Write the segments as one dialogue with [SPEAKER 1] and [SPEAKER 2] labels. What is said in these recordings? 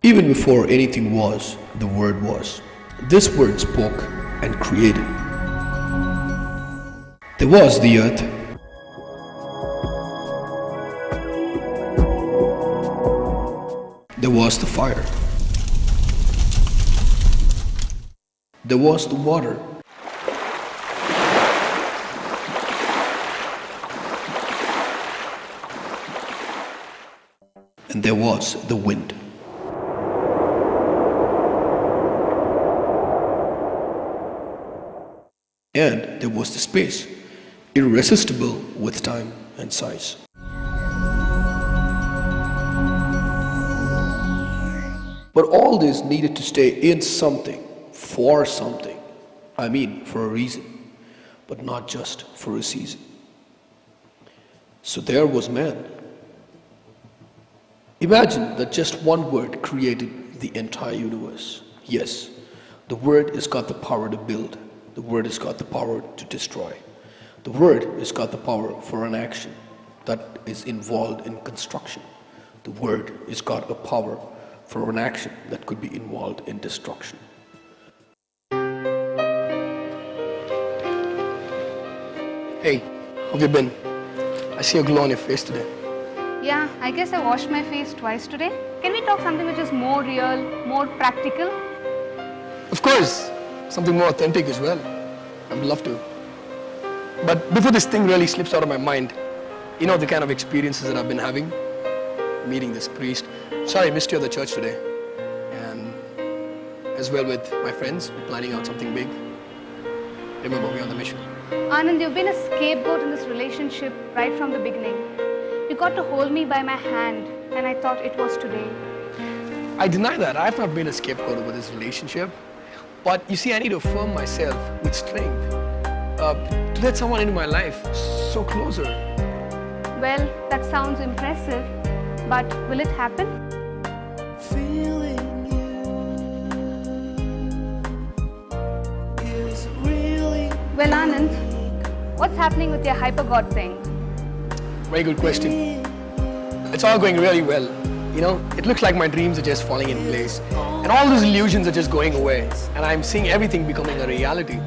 [SPEAKER 1] Even before anything was, the Word was. This Word spoke and created. There was the earth. There was the fire. There was the water. And there was the wind. And there was the space, irresistible with time and size. But all this needed to stay in something, for something. I mean, for a reason, but not just for a season. So there was man. Imagine that just one word created the entire universe. Yes, the word has got the power to build. The word has got the power to destroy. The word has got the power for an action that is involved in construction. The word has got a power for an action that could be involved in destruction.
[SPEAKER 2] Hey, how have you been? I see a glow on your face today.
[SPEAKER 3] Yeah, I guess I washed my face twice today. Can we talk something which is more real, more practical?
[SPEAKER 2] Of course, something more authentic as well. I would love to. But before this thing really slips out of my mind, you know the kind of experiences that I've been having? Meeting this priest. Sorry, I missed you at the church today. And as well with my friends, we're planning out something big. Remember, we're on the mission.
[SPEAKER 3] Anand, you've been a scapegoat in this relationship right from the beginning. You got to hold me by my hand, and I thought it was today.
[SPEAKER 2] I deny that. I've not been a scapegoat over this relationship. But you see, I need to affirm myself with strength to let someone into my life so closer.
[SPEAKER 3] Well, that sounds impressive, but will it happen? Well, Anand, what's happening with your hyper-God thing?
[SPEAKER 2] Very good question. It's all going really well. You know, it looks like my dreams are just falling in place. And all those illusions are just going away. And I'm seeing everything becoming a reality.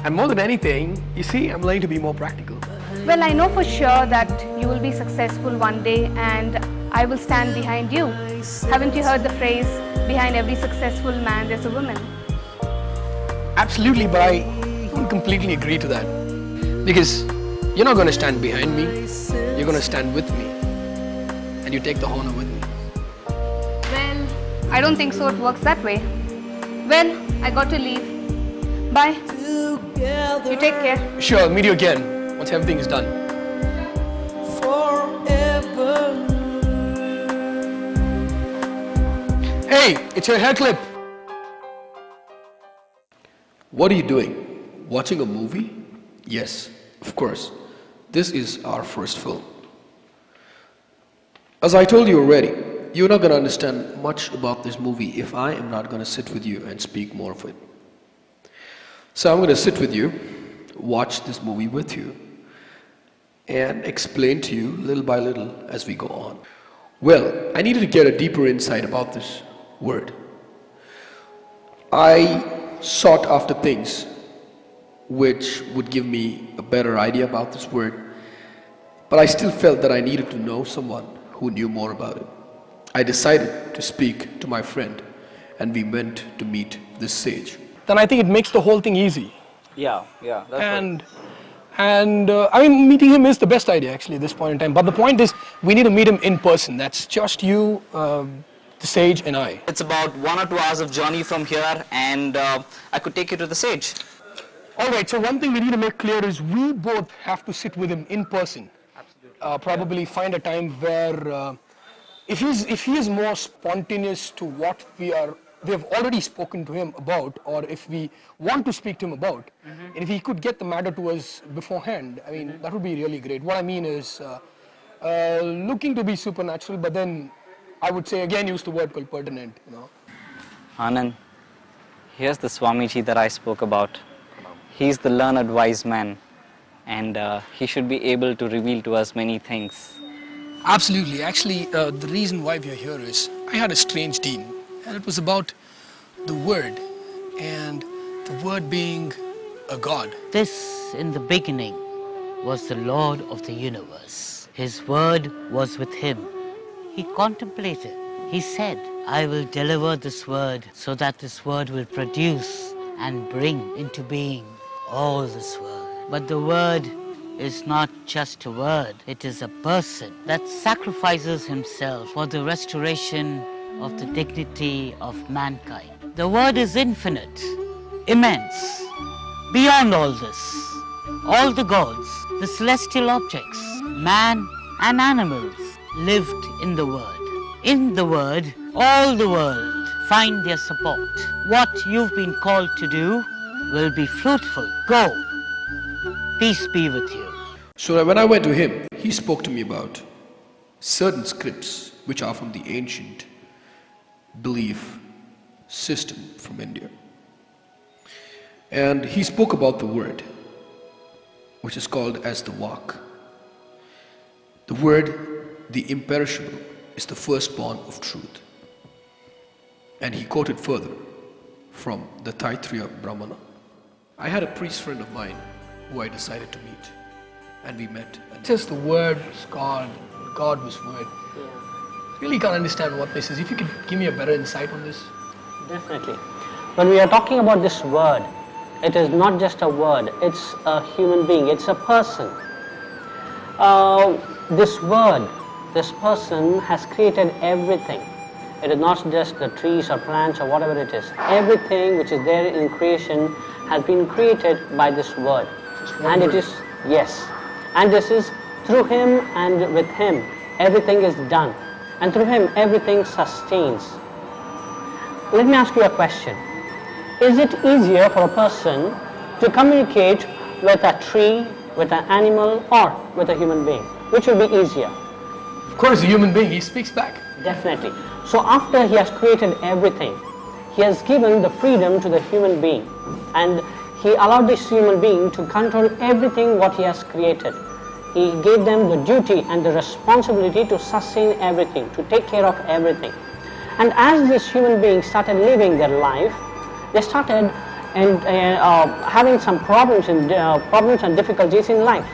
[SPEAKER 2] And more than anything, you see, I'm learning to be more practical.
[SPEAKER 3] Well, I know for sure that you will be successful one day and I will stand behind you. Haven't you heard the phrase, behind every successful man there's a woman?
[SPEAKER 2] Absolutely, but I don't completely agree to that. Because you're not going to stand behind me, you're going to stand with me. And you take the honor with me.
[SPEAKER 3] Well, I don't think so it works that way. Well, I got to leave. Bye. You take care.
[SPEAKER 2] Sure, I'll meet you again once everything is done. Hey, it's your hair clip.
[SPEAKER 1] What are you doing? Watching a movie? Yes, of course. This is our first film. As I told you already, you're not going to understand much about this movie if I am not going to sit with you and speak more of it. So I'm going to sit with you, watch this movie with you, and explain to you little by little as we go on. Well, I needed to get a deeper insight about this word. I sought after things which would give me a better idea about this word, but I still felt that I needed to know someone who knew more about it. I decided to speak to my friend, and we went to meet this sage.
[SPEAKER 2] Then I think it makes the whole thing easy.
[SPEAKER 4] Yeah, that's right.
[SPEAKER 2] I mean, meeting him is the best idea actually at this point in time. But the point is, we need to meet him in person. That's just you, the sage, and I.
[SPEAKER 4] It's about 1 or 2 hours of journey from here, and I could take you to the sage.
[SPEAKER 2] All right, so one thing we need to make clear is we both have to sit with him in person. Absolutely. Probably find a time where, if he is more spontaneous to what we have already spoken to him about, or if we want to speak to him about, and if he could get the matter to us beforehand, I mean, that would be really great. What I mean is, looking to be supernatural, but then I would say again use the word called pertinent, you know.
[SPEAKER 4] Anand, here's the Swamiji that I spoke about. He's the learned wise man, and he should be able to reveal to us many things.
[SPEAKER 2] Absolutely. Actually, the reason why we are here is I had a strange dream and it was about the Word, and the Word being a God.
[SPEAKER 5] This in the beginning was the Lord of the universe. His word was with him. He contemplated. He said, I will deliver this word so that this word will produce and bring into being all this world. But the word is not just a word. It is a person that sacrifices himself for the restoration of the dignity of mankind. The word is infinite, immense, beyond all this. All the gods, the celestial objects, man and animals lived in the Word. In the Word, all the world find their support. What you've been called to do will be fruitful. Go. Peace be with you.
[SPEAKER 1] So when I went to him, he spoke to me about certain scripts which are from the ancient belief system from India. And he spoke about the word, which is called as the Vak. The word, the imperishable, is the firstborn of truth. And he quoted further from the Taittiriya Brahmana. I had a priest friend of mine who I decided to meet, and we met.
[SPEAKER 2] It says the Word was God, God was Word. Really can't understand what this is. If you could give me a better insight on this.
[SPEAKER 6] Definitely. When we are talking about this word, it is not just a word, it's a human being, it's a person. This word, this person has created everything. It is not just the trees or plants or whatever it is. Everything which is there in creation has been created by this word. And it is, yes, and this is through him and with him, everything is done. And through him, everything sustains. Let me ask you a question. Is it easier for a person to communicate with a tree, with an animal, or with a human being? Which will be easier?
[SPEAKER 2] Of course, a human being, he speaks back.
[SPEAKER 6] Definitely. So after he has created everything, he has given the freedom to the human being, and he allowed this human being to control everything what he has created. He gave them the duty and the responsibility to sustain everything, to take care of everything. And as these human beings started living their life, they started having some problems and difficulties in life.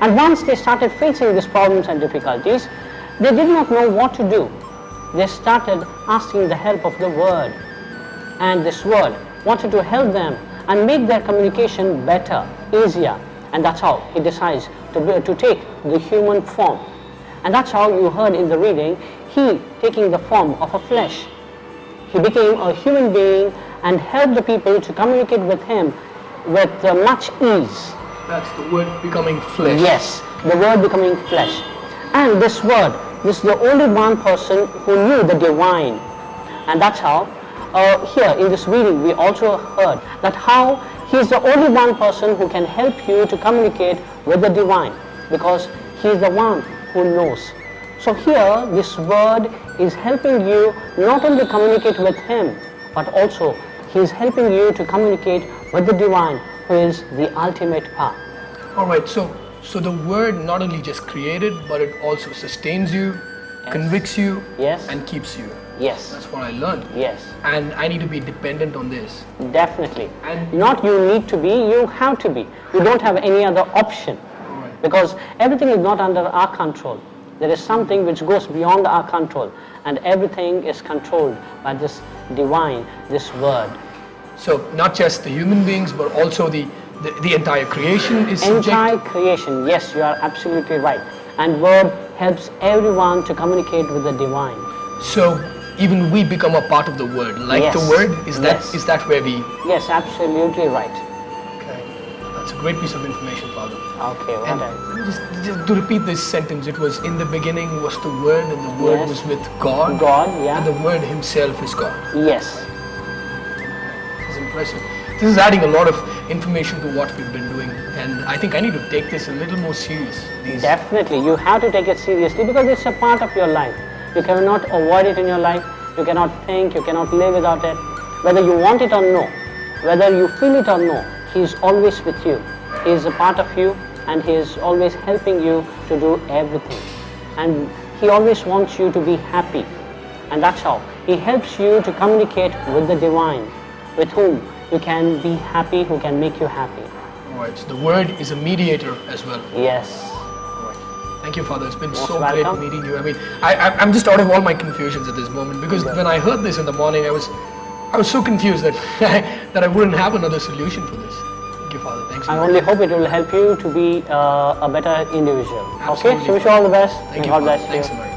[SPEAKER 6] And once they started facing these problems and difficulties, they did not know what to do. They started asking the help of the Word. And this Word wanted to help them and make their communication better, easier. And that's how he decides to take the human form. And that's how you heard in the reading, he taking the form of a flesh. He became a human being and helped the people to communicate with him with much ease.
[SPEAKER 2] That's the Word becoming flesh.
[SPEAKER 6] Yes, the Word becoming flesh. And this Word, this is the only one person who knew the divine. And that's how, here in this reading, we also heard that how he is the only one person who can help you to communicate with the divine, because he is the one who knows. So here, this Word is helping you not only communicate with him, but also he is helping you to communicate with the divine, who is the ultimate path.
[SPEAKER 2] Alright, so the Word not only just created, but it also sustains you, convicts you, and keeps you.
[SPEAKER 6] Yes.
[SPEAKER 2] That's what I learned.
[SPEAKER 6] Yes.
[SPEAKER 2] And I need to be dependent on this.
[SPEAKER 6] Definitely.
[SPEAKER 2] And
[SPEAKER 6] not you need to be, you have to be. You don't have any other option.
[SPEAKER 2] Right.
[SPEAKER 6] Because everything is not under our control. There is something which goes beyond our control, and everything is controlled by this divine, this Word.
[SPEAKER 2] So not just the human beings, but also the entire creation is subject.
[SPEAKER 6] Entire creation, yes, you are absolutely right. And Word helps everyone to communicate with the divine.
[SPEAKER 2] So even we become a part of the Word, like the Word. Is that where we?
[SPEAKER 6] Yes, absolutely right.
[SPEAKER 2] Okay, that's a great piece of information, Father.
[SPEAKER 6] Okay, what else?
[SPEAKER 2] Just to repeat this sentence, it was in the beginning was the Word, and the Word was with God.
[SPEAKER 6] God, yeah.
[SPEAKER 2] And the Word Himself is God.
[SPEAKER 6] Yes.
[SPEAKER 2] This is impressive. This is adding a lot of information to what we've been doing, and I think I need to take this a little more serious.
[SPEAKER 6] Definitely, you have to take it seriously because it's a part of your life. You cannot avoid it in your life. You cannot think, you cannot live without it. Whether you want it or no, whether you feel it or no, He is always with you. He is a part of you, and He is always helping you to do everything. And He always wants you to be happy. And that's how He helps you to communicate with the divine, with whom you can be happy, who can make you happy.
[SPEAKER 2] Alright, so the word is a mediator as well.
[SPEAKER 6] Yes.
[SPEAKER 2] Alright. Thank you, Father. It's been
[SPEAKER 6] Most
[SPEAKER 2] so
[SPEAKER 6] welcome.
[SPEAKER 2] great meeting you. I mean, I'm just out of all my confusions at this moment, because when I heard this in the morning, I was so confused that that I wouldn't have another solution for this. Thank you, Father. Thanks.
[SPEAKER 6] I only hope it will help you to be a better individual.
[SPEAKER 2] Absolutely.
[SPEAKER 6] Okay, so wish you all the best.
[SPEAKER 2] Thank
[SPEAKER 6] and
[SPEAKER 2] you,
[SPEAKER 6] God
[SPEAKER 2] Father.
[SPEAKER 6] bless
[SPEAKER 2] Thanks
[SPEAKER 6] you.
[SPEAKER 2] so much.